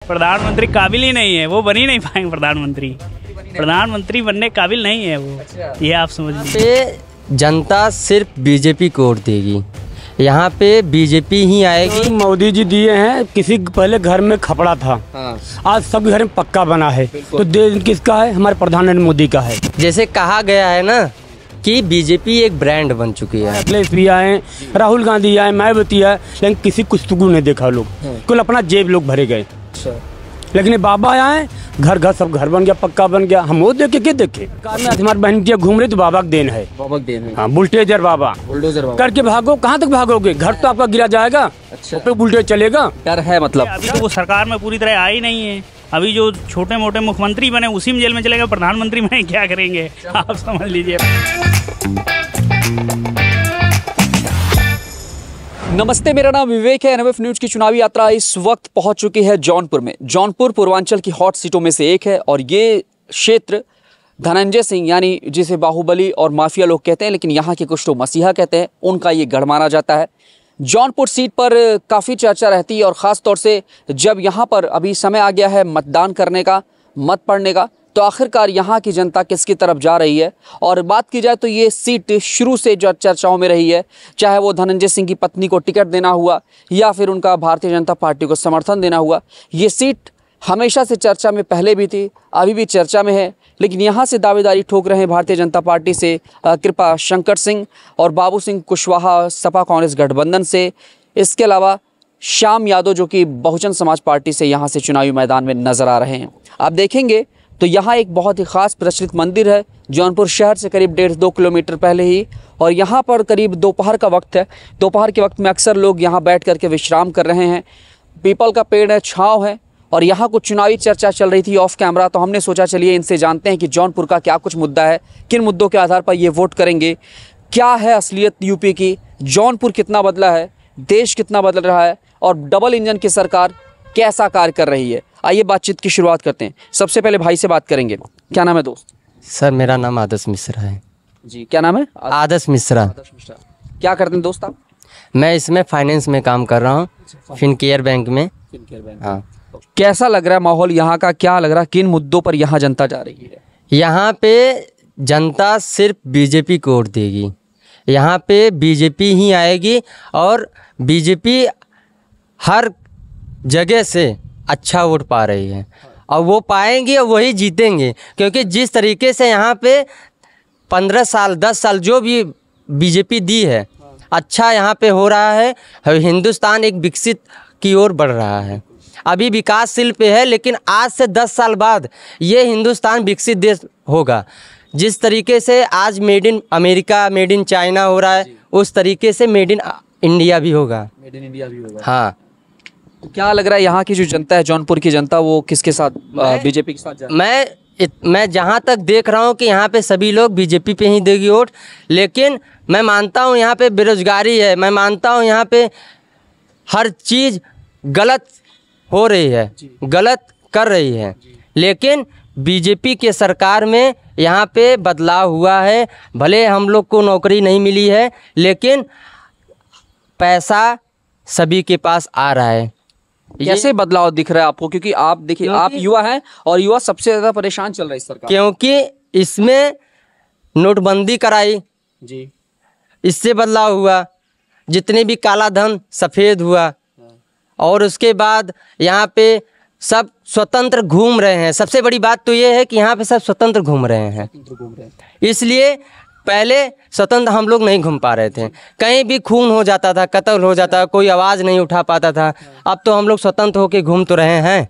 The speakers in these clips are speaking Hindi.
प्रधानमंत्री काबिल ही नहीं है, वो बन ही नहीं पाएंगे प्रधानमंत्री। प्रधानमंत्री बनने काबिल नहीं है वो। ये आप समझ लीजिए। जनता सिर्फ बीजेपी को वोट देगी, यहाँ पे बीजेपी ही आएगी। मोदी जी दिए हैं, किसी पहले घर में खपड़ा था, आज सब घर में पक्का बना है, तो देश किसका है? हमारे प्रधानमंत्री मोदी का है। जैसे कहा गया है ना कि बीजेपी एक ब्रांड बन चुकी है। अखिलेश भी आए, राहुल गांधी आए, मायावती आए, लेकिन किसी कुछ को नहीं देखा लोग, कुल अपना जेब लोग भरे गए। लेकिन ये बाबा आए, घर घर सब घर बन गया, पक्का बन गया। हम वो देखे के देखे कार में हमारी बहन की घूम रही तो बाबा का देन है। हाँ, बुलडोजर बाबा करके भागो, कहाँ तक भागोगे? घर तो आपका गिरा जाएगा। अच्छा, तो बुलडोजर चलेगा? डर है मतलब। अभी तो वो सरकार में पूरी तरह आई नहीं है। अभी जो छोटे मोटे मुख्यमंत्री बने उसी में जेल में चलेगा, प्रधानमंत्री में क्या करेंगे आप समझ लीजिए। नमस्ते, मेरा नाम विवेक है। एनएमएफ न्यूज की चुनावी यात्रा इस वक्त पहुंच चुकी है जौनपुर में। जौनपुर पूर्वांचल की हॉट सीटों में से एक है और ये क्षेत्र धनंजय सिंह यानी जिसे बाहुबली और माफिया लोग कहते हैं, लेकिन यहाँ के कुछ लोग मसीहा कहते हैं, उनका ये गढ़ माना जाता है। जौनपुर सीट पर काफ़ी चर्चा रहती है और ख़ास तौर से जब यहाँ पर अभी समय आ गया है मतदान करने का, मत पड़ने का, तो आखिरकार यहाँ की जनता किसकी तरफ जा रही है। और बात की जाए तो ये सीट शुरू से जो चर्चाओं में रही है, चाहे वो धनंजय सिंह की पत्नी को टिकट देना हुआ या फिर उनका भारतीय जनता पार्टी को समर्थन देना हुआ, ये सीट हमेशा से चर्चा में पहले भी थी, अभी भी चर्चा में है। लेकिन यहाँ से दावेदारी ठोक रहे हैं भारतीय जनता पार्टी से कृपा शंकर सिंह और बाबू सिंह कुशवाहा सपा कांग्रेस गठबंधन से, इसके अलावा श्याम यादव जो कि बहुजन समाज पार्टी से यहाँ से चुनावी मैदान में नजर आ रहे हैं। आप देखेंगे तो यहाँ एक बहुत ही ख़ास प्रचलित मंदिर है जौनपुर शहर से करीब 1.5-2 किलोमीटर पहले ही, और यहाँ पर करीब दोपहर का वक्त है। दोपहर के वक्त में अक्सर लोग यहाँ बैठ करके विश्राम कर रहे हैं। पीपल का पेड़ है, छाँव है, और यहाँ कुछ चुनावी चर्चा चल रही थी ऑफ कैमरा, तो हमने सोचा चलिए इनसे जानते हैं कि जौनपुर का क्या कुछ मुद्दा है, किन मुद्दों के आधार पर ये वोट करेंगे, क्या है असलियत यूपी की, जौनपुर कितना बदला है, देश कितना बदल रहा है और डबल इंजन की सरकार कैसा कार्य कर रही है। आइए बातचीत की शुरुआत करते हैं। सबसे पहले भाई से बात करेंगे। क्या नाम है दोस्त? सर मेरा नाम आदर्श मिश्रा है। जी, क्या नाम है? आदर्श मिश्रा। क्या करते हैं दोस्त आप? मैं इसमें फाइनेंस में काम कर रहा हूँ, फिनकेयर बैंक में। हाँ। कैसा लग रहा है माहौल यहाँ का? क्या लग रहा है, किन मुद्दों पर यहाँ जनता जा रही है? यहाँ पे जनता सिर्फ बीजेपी को वोट देगी, यहाँ पे बीजेपी ही आएगी और बीजेपी हर जगह से अच्छा वोट पा रही है और वो पाएंगे और वही जीतेंगे, क्योंकि जिस तरीके से यहाँ पे 15 साल 10 साल जो भी बीजेपी दी है, अच्छा यहाँ पे हो रहा है। हिंदुस्तान एक विकसित की ओर बढ़ रहा है, अभी विकासशील पे है, लेकिन आज से 10 साल बाद ये हिंदुस्तान विकसित देश होगा। जिस तरीके से आज made in America, made in China हो रहा है, उस तरीके से मेड इन इंडिया भी होगा। मेड इन इंडिया भी होगा। हाँ। तो क्या लग रहा है यहाँ की जो जनता है, जौनपुर की जनता, वो किसके साथ, बीजेपी के साथ जा रही है? मैं जहाँ तक देख रहा हूँ कि यहाँ पे सभी लोग बीजेपी पे ही देगी वोट, लेकिन मैं मानता हूँ यहाँ पे बेरोजगारी है, मैं मानता हूँ यहाँ पे हर चीज़ गलत हो रही है, गलत कर रही है, लेकिन बीजेपी के सरकार में यहाँ पे बदलाव हुआ है। भले हम लोग को नौकरी नहीं मिली है, लेकिन पैसा सभी के पास आ रहा है। कैसे बदलाव दिख रहा है आपको? क्योंकि आप देखिए, आप युवा हैं और युवा सबसे ज़्यादा परेशान चल रहा है इस सरकार, क्योंकि इसमें नोटबंदी कराई जी, इससे बदलाव हुआ, जितने भी काला धन सफ़ेद हुआ, और उसके बाद यहाँ पे सब स्वतंत्र घूम रहे हैं। सबसे बड़ी बात तो ये है कि यहाँ पे सब स्वतंत्र घूम रहे हैं, इसलिए पहले स्वतंत्र हम लोग नहीं घूम पा रहे थे, कहीं भी खून हो जाता था, कत्ल हो जाता, कोई आवाज़ नहीं उठा पाता था। अब तो हम लोग स्वतंत्र होकर घूम तो रहे हैं।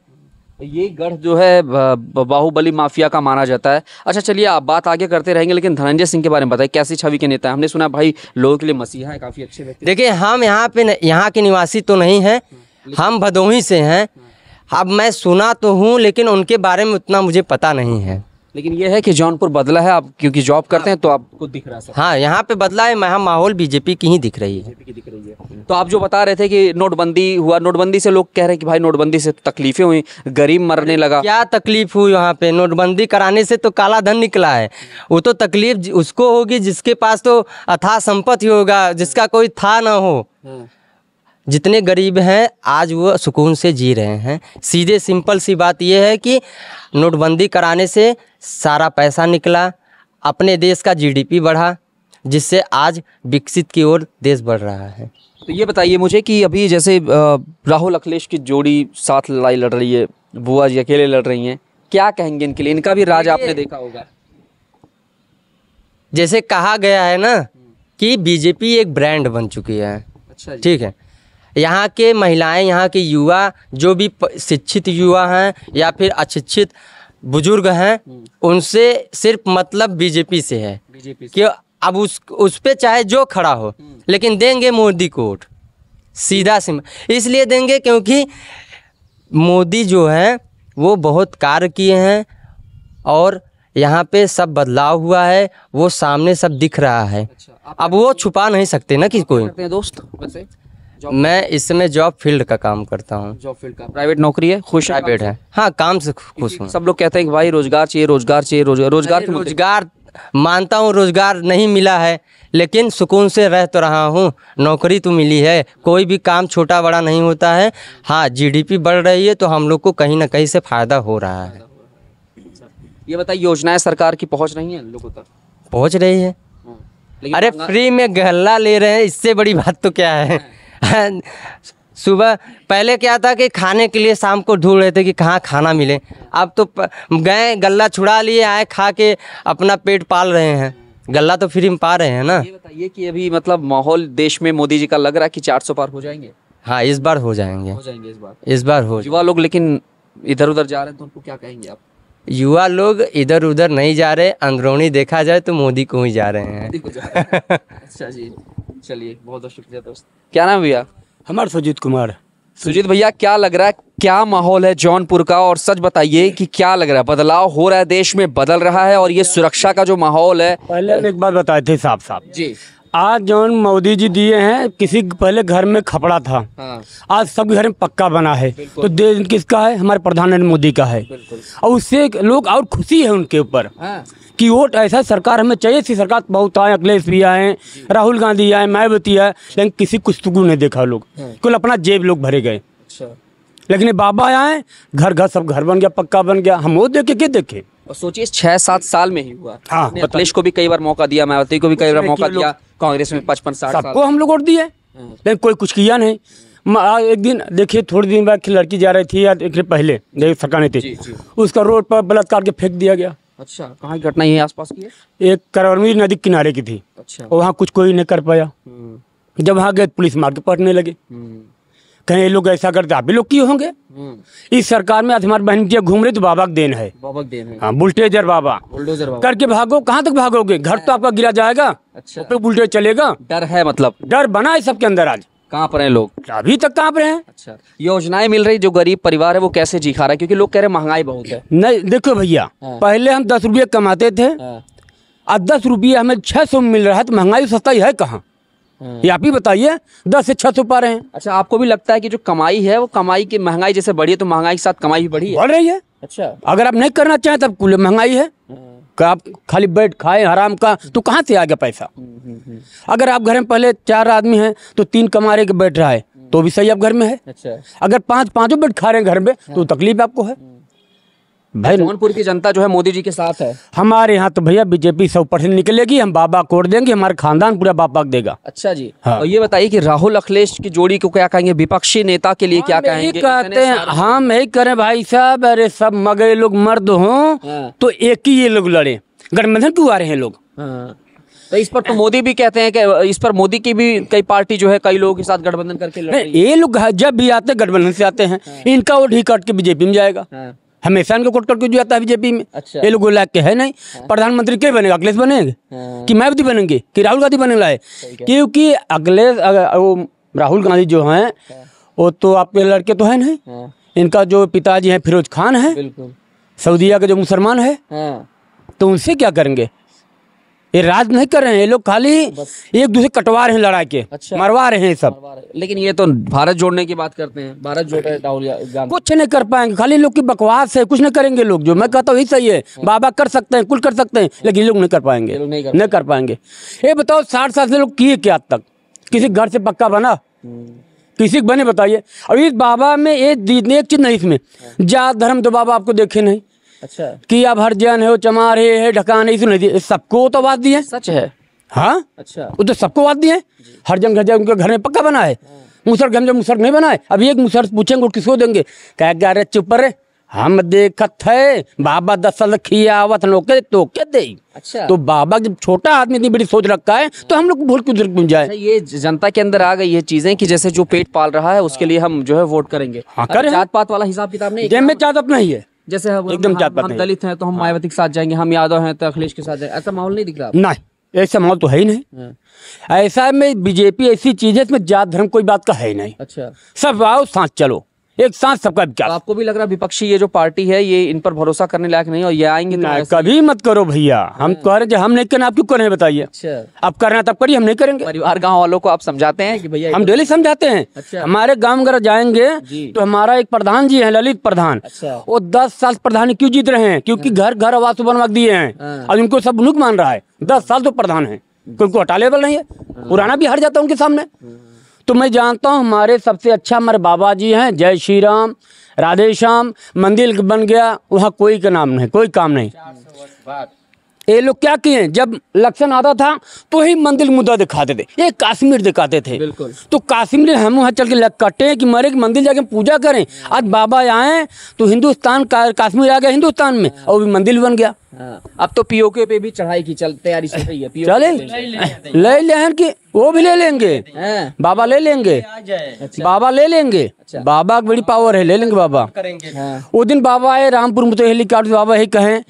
ये गढ़ जो है बाहुबली माफिया का माना जाता है। अच्छा चलिए, आप बात आगे करते रहेंगे, लेकिन धनंजय सिंह के बारे में बताइए, कैसी छवि के नेता है? हमने सुना भाई लोगों के लिए मसीहा है, काफ़ी अच्छे व्यक्ति। देखिए, हम यहाँ के निवासी तो नहीं हैं, हम भदोही से हैं। अब मैं सुना तो हूँ, लेकिन उनके बारे में उतना मुझे पता नहीं है। लेकिन ये है कि जौनपुर बदला है, आप क्योंकि जॉब करते हैं तो आपको दिख रहा है। हाँ, यहाँ पे बदला है, माहौल बीजेपी की ही दिख रही है। तो आप जो बता रहे थे कि नोटबंदी हुआ, नोटबंदी से लोग कह रहे हैं कि भाई नोटबंदी से तकलीफें हुई, गरीब मरने लगा। क्या तकलीफ हुई यहाँ पे? नोटबंदी कराने से तो काला धन निकला है। वो तो तकलीफ उसको होगी जिसके पास तो अथाह संपत्ति होगा, जिसका कोई था ना हो। जितने गरीब हैं आज वो सुकून से जी रहे हैं। सीधे सिंपल सी बात ये है कि नोटबंदी कराने से सारा पैसा निकला, अपने देश का जीडीपी बढ़ा, जिससे आज विकसित की ओर देश बढ़ रहा है। तो ये बताइए मुझे कि अभी जैसे राहुल अखिलेश की जोड़ी साथ लड़ाई लड़ रही है, बुआ जी अकेले लड़ रही हैं, क्या कहेंगे इनके लिए? इनका भी राज आपने देखा होगा। जैसे कहा गया है ना कि बीजेपी एक ब्रांड बन चुकी है। अच्छा जी। ठीक है, यहाँ के महिलाएं, यहाँ के युवा जो भी शिक्षित युवा हैं या फिर अशिक्षित बुजुर्ग हैं, उनसे सिर्फ मतलब बीजेपी से है। बीजेपी कि अब उस पे चाहे जो खड़ा हो, लेकिन देंगे मोदी को वोट, सीधा सिंपल। इसलिए देंगे क्योंकि मोदी जो है वो बहुत कार्य किए हैं और यहाँ पे सब बदलाव हुआ है, वो सामने सब दिख रहा है। अब वो छुपा नहीं सकते ना कि कोई। करते हैं दोस्त वैसे? मैं इस समय जॉब फील्ड का काम करता हूँ। जॉब फील्ड का प्राइवेट नौकरी है, खुश है? प्राइवेट है। हाँ, काम से खुश हूँ। सब लोग कहते हैं कि भाई रोजगार चाहिए, रोजगार चाहिए, रोजगार के मुद्दे- रोजगार मानता हूँ, रोजगार नहीं मिला है, लेकिन सुकून से रह तो रहा हूँ। नौकरी तो मिली है, कोई भी काम छोटा बड़ा नहीं होता है। हाँ, जीडीपी बढ़ रही है तो हम लोग को कहीं ना कहीं से फायदा हो रहा है। ये बताइए, योजनाएं सरकार की पहुंच रही हैं लोगों तक? पहुँच रही है। लेकिन अरे फ्री में गल्ला ले रहे हैं, इससे बड़ी बात तो क्या है। सुबह पहले क्या था कि खाने के लिए शाम को ढूंढ रहे थे कि कहाँ खाना मिले, अब तो गए गल्ला छुड़ा लिए, आए खा के अपना पेट पाल रहे हैं। गल्ला तो फ्री में पा रहे हैं ना। ये बताइए कि अभी मतलब माहौल देश में मोदी जी का लग रहा है कि 400 पार हो जाएंगे? हाँ, इस बार हो जाएंगे। इस बार हो युवा लोग लेकिन इधर उधर जा रहे हैं तो उनको क्या कहेंगे आप? युवा लोग इधर उधर नहीं जा रहे, अंदरूनी देखा जाए तो मोदी को ही जा रहे हैं। अच्छा जी, चलिए बहुत बहुत शुक्रिया दोस्त। क्या नाम भैया? हमारा सुजीत कुमार। सुजीत भैया, क्या लग रहा है, क्या माहौल है जौनपुर का? और सच बताइए कि क्या लग रहा है, बदलाव हो रहा है, देश में बदल रहा है? और ये सुरक्षा का जो माहौल है, पहले हम एक बात बताए थे साफ साफ जी, आज जौन मोदी जी दिए हैं, किसी पहले घर में खपड़ा था, हाँ, आज सब घर में पक्का बना है। तो देश किसका है? हमारे प्रधानमंत्री मोदी का है। और उससे लोग और खुशी है उनके ऊपर हाँ, कि वोट ऐसा सरकार हमें चाहिए। सी सरकार बहुत आए, अखिलेश भी आए, राहुल गांधी आए, मायावती आए, लेकिन किसी कुछ सुकून नहीं देखा लोग। केवल अपना जेब लोग भरे गए। अच्छा। लेकिन बाबा आए, घर घर सब घर बन गया, पक्का बन गया। हम वो देखे के देखे। और सोचिए 6-7 साल में ही हुआ। हाँ, आपने अखिलेश को भी कई बार मौका दिया, मायावती को भी कई बार मौका किए लोग। दिया, कांग्रेस में 55-60 साल। सबको हम लोग वोट दिए, लेकिन कोई कुछ किया नहीं। एक दिन देखिए, थोड़े दिन बाद की लड़की जा रही थी या एक दिन पहले देखिए सरकार नहीं थी, उसका रोड पर बलात्कार के फेंक दिया गया। अच्छा, कहाँ की घटना ये आसपास की है? एक करवनी नदी किनारे की थी। अच्छा। और वहाँ कुछ कोई नहीं कर पाया। जब वहाँ गए पुलिस मार के पड़ने लगे। कहीं ये लोग ऐसा करते, आप भी लोग किए होंगे। इस सरकार में आज हमारी बहन बिटिया घूम रही तो बाबा का देन है। बाबा का देन है। हाँ, बुलटेजर बाबा बुलडोजर बाबा करके भागो, कहाँ तक भागोगे? घर तो आपका गिरा जाएगा। अच्छा। फिर बुलटेजर चलेगा। डर है, मतलब डर बना है सबके अंदर। आज कहाँ पर हैं लोग? अभी तक कहाँ पर हैं? अच्छा, योजनाएं मिल रही, जो गरीब परिवार है वो कैसे जी खा रहा है? क्योंकि लोग कह रहे हैं महंगाई बहुत है। नहीं, देखो भैया, पहले हम 10 रुपये कमाते थे, आज 10 रुपये हमें 600 मिल रहा है, तो महंगाई सस्ताई है कहाँ? ये आप ही बताइए। 10 से 600 पा रहे हैं। अच्छा, आपको भी लगता है कि जो कमाई है वो कमाई की महंगाई जैसे बढ़ी है तो महंगाई के साथ कमाई भी बढ़ी है? बढ़ रही है। अच्छा। अगर आप नहीं करना चाहें तब कुल महंगाई है। आप खाली बैठ खाए हराम का, तो कहाँ से आ गया पैसा? अगर आप घर में पहले 4 आदमी हैं तो 3 कमा रहे के बैठ रहा है तो भी सही आप घर में है। अच्छा। अगर 5 बैठ खा रहे हैं घर में तो तकलीफ आपको है। भाई जौनपुर की जनता जो है मोदी जी के साथ है। हमारे यहाँ तो भैया बीजेपी 100% निकलेगी। हम बाबा को वोट देंगे, हमारा खानदान पूरा बाबा को देगा। अच्छा जी। हाँ। और ये बताइए कि राहुल अखिलेश की जोड़ी को क्या कहेंगे, विपक्षी नेता के लिए क्या कहेंगे? कहते हैं हम यही करें भाई साहब, अरे सब मगरे लोग मर्द हों तो एक ही ये लोग लड़े। गठबंधन क्यों आ रहे हैं लोग? तो इस पर तो मोदी भी कहते हैं कि इस पर मोदी की भी कई पार्टी जो है कई लोगों के साथ गठबंधन करके लड़ रही है। ये लोग जब भी आते हैं गठबंधन से आते हैं। इनका वोट ही कट के बीजेपी में जाएगा। हमेशा इनको कोट करके जो आता है बीजेपी में। अच्छा। ये लोग लायक के है नहीं। प्रधानमंत्री क्या बनेगा? अखिलेश बनेंगे कि मायावती बनेंगे कि राहुल गांधी बनेगा? क्योंकि अखिलेश राहुल गांधी जो हैं वो तो आपके लड़के तो है नहीं। इनका जो पिताजी हैं फिरोज खान है, सऊदीया के जो मुसलमान है, तो उनसे क्या करेंगे? ये राज नहीं कर रहे हैं, ये लोग खाली एक दूसरे कटवा रहे हैं, लड़ा के मरवा रहे हैं सब। लेकिन ये तो भारत जोड़ने की बात करते हैं, भारत जोड़ रहे राहुल गांधी। कुछ नहीं कर पाएंगे, खाली लोग की बकवास है, कुछ नहीं करेंगे लोग। जो मैं कहता हूँ यही सही है, बाबा कर सकते हैं, कुल कर सकते हैं, लेकिन ये लोग नहीं कर पाएंगे, नहीं कर पाएंगे। ये बताओ 60 साल से लोग किए क्या आज तक? किसी घर से पक्का बना? किसी को बने बताइए। अब इस बाबा में एक चीज नहीं, इसमें जात धर्म तो बाबा आपको देखे नहीं। अच्छा, कि आप हरिजन हो, चमार है ढकान है, इसे नहीं दिए, सबको तो बात दी है। सच है। हाँ, अच्छा, वो तो सबको बात दी है। हरिजन घर उनके घर में पक्का बना है, मुसर घर में मुसर नहीं बना है। अब एक मुसर पूछेंगे किसको देंगे, कह अरे चुप रहे, हम देखत है बाबा 10 साल खियावत नोके तो के दे। अच्छा, तो बाबा जब छोटा आदमी इतनी बड़ी सोच रखा है तो हम लोग भूल क्यों गुंजाए। अच्छा, ये जनता के अंदर आ गई ये चीजें कि जैसे जो पेट पाल रहा है उसके लिए हम जो है वोट करेंगे। हाँ, करें। जात पात वाला हिसाब किताब नहीं। गेम में जात अपना ही है, जैसे एकदम जात पात हम नहीं। दलित हैं तो हम मायावती के साथ जाएंगे, हम यादव हैं तो अखिलेश के साथ जाएंगे, ऐसा माहौल नहीं दिख रहा आपको? नहीं, ऐसा माहौल तो है ही नहीं। ऐसा में बीजेपी ऐसी चीज है इसमें जात धर्म कोई बात का है ही नहीं। अच्छा, सब आओ साथ चलो, एक साथ सबका तो विकास। आपको भी लग रहा है विपक्षी ये जो पार्टी है ये इन पर भरोसा करने लायक नहीं और ये आएंगे तो नहीं, ऐसे- कभी मत करो भैया। हम कह रहे हैं हम नहीं करना, आप क्यों कर रहे हैं बताइए। अच्छा, आप कर रहे हैं तब करिए, हम नहीं करेंगे। परिवार गांव वालों को आप समझाते हैं कि भैया हम डेली समझाते हैं। अच्छा। हमारे गांव अगर जाएंगे जी। तो हमारा एक प्रधान जी हैं, ललित प्रधान। अच्छा। वो 10 साल प्रधान क्यों जीत रहे हैं, क्योंकि घर घर आवास बनवा दिए हैं। हाँ। और उनको सब उन्हीं को मान रहा है। 10 साल तो प्रधान है, कोई उनको हटा लेवल नहीं है। पुराना भी हट जाता है उनके सामने। तो मैं जानता हूँ हमारे सबसे अच्छा हमारे बाबा जी हैं, जय श्री राम, राधे श्याम, मंदिर बन गया, वहाँ कोई का नाम नहीं, कोई काम नहीं। ये लोग क्या किए, जब इलेक्शन आता था तो ही मंदिर मुद्दा दिखाते थे, ये कश्मीर दिखाते थे। बिल्कुल। तो कश्मीर हम वहाँ चल के लग कटे कि मरे कि मंदिर जाके पूजा करें। आज बाबा आए तो हिंदुस्तान का कश्मीर आ गया हिंदुस्तान में, और भी मंदिर बन गया। हाँ। अब तो पीओके पे भी चढ़ाई की तैयारी चल रही है। चले ले लें कि वो भी ले लेंगे, हैं? बाबा ले लेंगे, बाबा ले लेंगे। बाबा की बड़ी पावर है, ले लेंगे बाबा। हाँ। वो दिन बाबा आए रामपुर में तो हेलीकॉप्टर बाबा ही कहें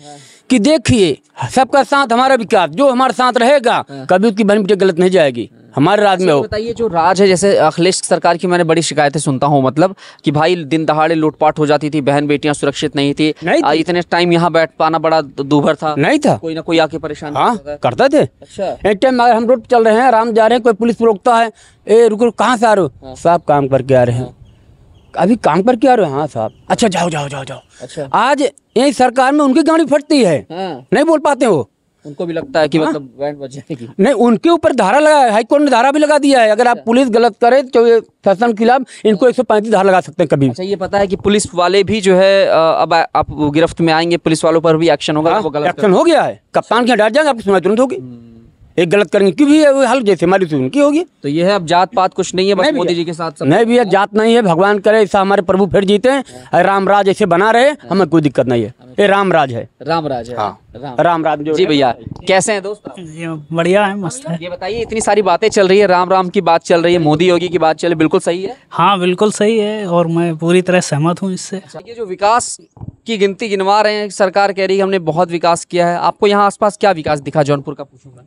कि देखिए सबका साथ हमारा विकास, जो हमारे साथ रहेगा कभी उसकी बहन बेटी गलत नहीं जाएगी, हमारे राज में हो। बताइए जो राज है, जैसे अखिलेश सरकार की मैंने बड़ी शिकायतें सुनता हूँ, मतलब कि भाई दिन दहाड़े लूटपाट हो जाती थी, बहन बेटियां सुरक्षित नहीं थी, नहीं थी। इतने टाइम यहाँ बैठ पाना बड़ा दूभर था, नहीं था, कोई ना कोई आके परेशान हाँ करता था। करते थे। अच्छा, एक टाइम अगर हम रोड पे चल रहे हैं, आराम जा रहे हैं, कोई पुलिस रोकता है, ए रुको कहाँ से आ रहे हो, साहब काम करके आ रहे हैं। अभी काम करके आ रहे हो, हाँ साहब, अच्छा जाओ जाओ जाओ जाओ। अच्छा, आज यही सरकार में उनकी गाड़ी फटती है, हाँ। नहीं बोल पाते हो। उनको भी लगता है कि मतलब बैंड बज जाएगी। नहीं, उनके ऊपर धारा लगा है, हाईकोर्ट ने धारा भी लगा दिया है, अगर आप पुलिस गलत करे तो ये शासन के खिलाफ इनको 135 धारा लगा सकते हैं कभी। अच्छा, ये पता है कि पुलिस वाले भी जो है अब आप गिरफ्त में आएंगे, पुलिस वालों पर भी एक्शन होगा। वो गलत एक्शन हो गया है, कप्तान के डाल जाएंगे, आपकी सुनवाई तुरंत होगी। एक गलत करेंगे की भी है वो हाल, जैसे हमारी उनकी होगी। तो ये है, अब जात पात कुछ नहीं है, बस नहीं मोदी भैया। जी के साथ सब। नहीं भैया, जात नहीं है, भगवान करे ऐसा हमारे प्रभु फिर जीते हैं, राम राज ऐसे बना रहे, हमें कोई दिक्कत नहीं है। ये राम राज है, राम राज है। हाँ राम। राम राज जो जी भैया, कैसे हैं दोस्त? ये बढ़िया है, मस्त है। ये बताइए, इतनी सारी बातें चल रही है, राम राम की बात चल रही है, मोदी योगी की बात चल रही है, बिल्कुल सही है? हाँ बिल्कुल सही है, और मैं पूरी तरह सहमत हूँ इससे। ये जो विकास की गिनती गिनवा रहे हैं, सरकार कह रही है हमने बहुत विकास किया है, आपको यहाँ आसपास क्या विकास दिखा? जौनपुर का पूछूंगा।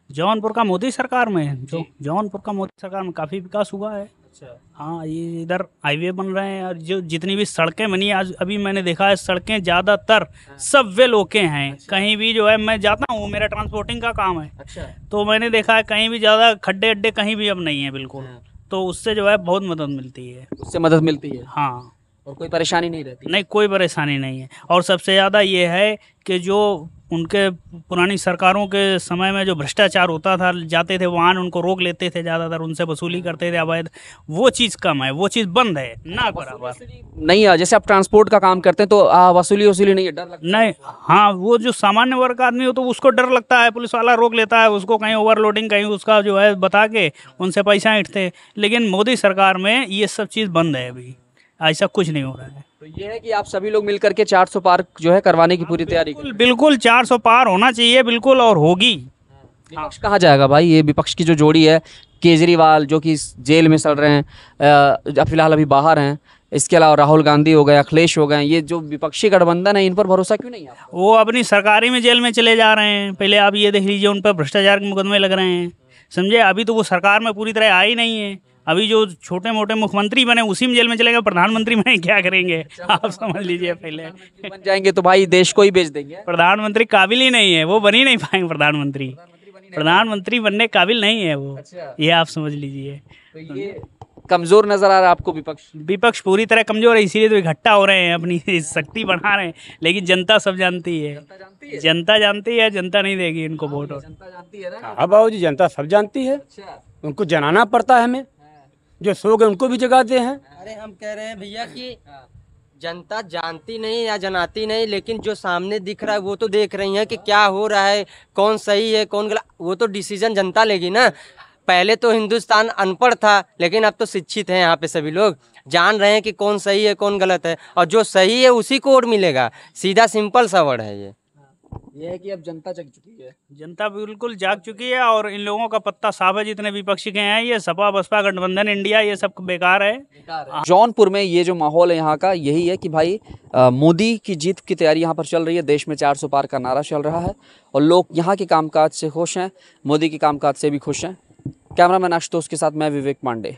जौनपुर का मोदी सरकार में, जो जौनपुर का मोदी सरकार में काफ़ी विकास हुआ है। अच्छा, हाँ, ये इधर हाईवे बन रहे हैं, और जो जितनी भी सड़कें बनी आज अभी मैंने देखा है, सड़कें ज़्यादातर सब वेल ओके हैं। कहीं भी जो है, मैं जाता हूँ, मेरा ट्रांसपोर्टिंग का काम है, अच्छा, तो मैंने देखा है कहीं भी ज़्यादा खड्डे अड्डे कहीं भी अब नहीं है बिल्कुल। तो उससे जो है बहुत मदद मिलती है। उससे मदद मिलती है हाँ, और कोई परेशानी नहीं रहती। नहीं कोई परेशानी नहीं है। और सबसे ज़्यादा ये है कि जो उनके पुरानी सरकारों के समय में जो भ्रष्टाचार होता था, जाते थे वाहन उनको रोक लेते थे, ज़्यादातर उनसे वसूली करते थे अवैध, वो चीज़ कम है, वो चीज़ बंद है ना बराबर। नहीं है, जैसे आप ट्रांसपोर्ट का काम करते हैं तो वसूली नहीं है, डर लगता है? नहीं, हाँ, वो जो सामान्य वर्ग का आदमी हो तो उसको डर लगता है, पुलिस वाला रोक लेता है उसको, कहीं ओवरलोडिंग कहीं उसका जो है बता के उनसे पैसा ऐंठते। लेकिन मोदी सरकार में ये सब चीज़ बंद है, अभी ऐसा कुछ नहीं हो रहा है। तो ये है कि आप सभी लोग मिलकर के 400 पार जो है करवाने की पूरी तैयारी करें। बिल्कुल 400 पार होना चाहिए, बिल्कुल, और होगी। विपक्ष कहाँ जाएगा भाई? ये विपक्ष की जो जोड़ी है, केजरीवाल जो कि जेल में चल रहे हैं, फिलहाल अभी बाहर हैं, इसके अलावा राहुल गांधी हो गए, अखिलेश हो गए, ये जो विपक्षी गठबंधन है, इन पर भरोसा क्यों नहीं है? वो अपनी सरकारी में जेल में चले जा रहे हैं। पहले आप ये देख लीजिए, उन पर भ्रष्टाचार के मुकदमे लग रहे हैं, समझे। अभी तो वो सरकार में पूरी तरह आई नहीं है। अभी जो छोटे मोटे मुख्यमंत्री बने उसी में जेल में चले गए, प्रधानमंत्री बने क्या करेंगे आप समझ लीजिए। पहले बन जाएंगे तो भाई देश को ही बेच देंगे। प्रधानमंत्री काबिल ही नहीं है, वो बन ही नहीं पाएंगे प्रधानमंत्री बनने काबिल नहीं है वो, ये आप समझ लीजिए। तो ये कमजोर नजर आ रहा है आपको विपक्ष? विपक्ष पूरी तरह कमजोर है, इसीलिए तो इकट्ठा हो रहे हैं, अपनी शक्ति बढ़ा रहे हैं। लेकिन जनता सब जानती है, जनता जानती है, जनता नहीं देगी इनको वोट। जनता जानती है ना? हाँ बाबू जी, जनता सब जानती है, उनको जनाना पड़ता है हमें। जो सो गए उनको भी जगाते हैं। अरे हम कह रहे हैं भैया कि जनता जानती नहीं या जनाती नहीं, लेकिन जो सामने दिख रहा है वो तो देख रही है कि क्या हो रहा है, कौन सही है कौन गलत, वो तो डिसीजन जनता लेगी ना। पहले तो हिंदुस्तान अनपढ़ था, लेकिन अब तो शिक्षित हैं, यहाँ पे सभी लोग जान रहे हैं कि कौन सही है कौन गलत है, और जो सही है उसी को वोट मिलेगा। सीधा सिंपल सा वर्ड है ये है कि अब जनता जग चुकी है। जनता बिल्कुल जाग चुकी है और इन लोगों का पत्ता साफ है। जितने विपक्षी के हैं, ये सपा बसपा गठबंधन इंडिया, ये सब बेकार है। जौनपुर में ये जो माहौल है यहाँ का यही है कि भाई मोदी की जीत की तैयारी यहाँ पर चल रही है। देश में 400 पार का नारा चल रहा है और लोग यहाँ के कामकाज से खुश हैं, मोदी के कामकाज से भी खुश हैं। कैमरामैन आशुतोष के साथ मैं विवेक पांडे।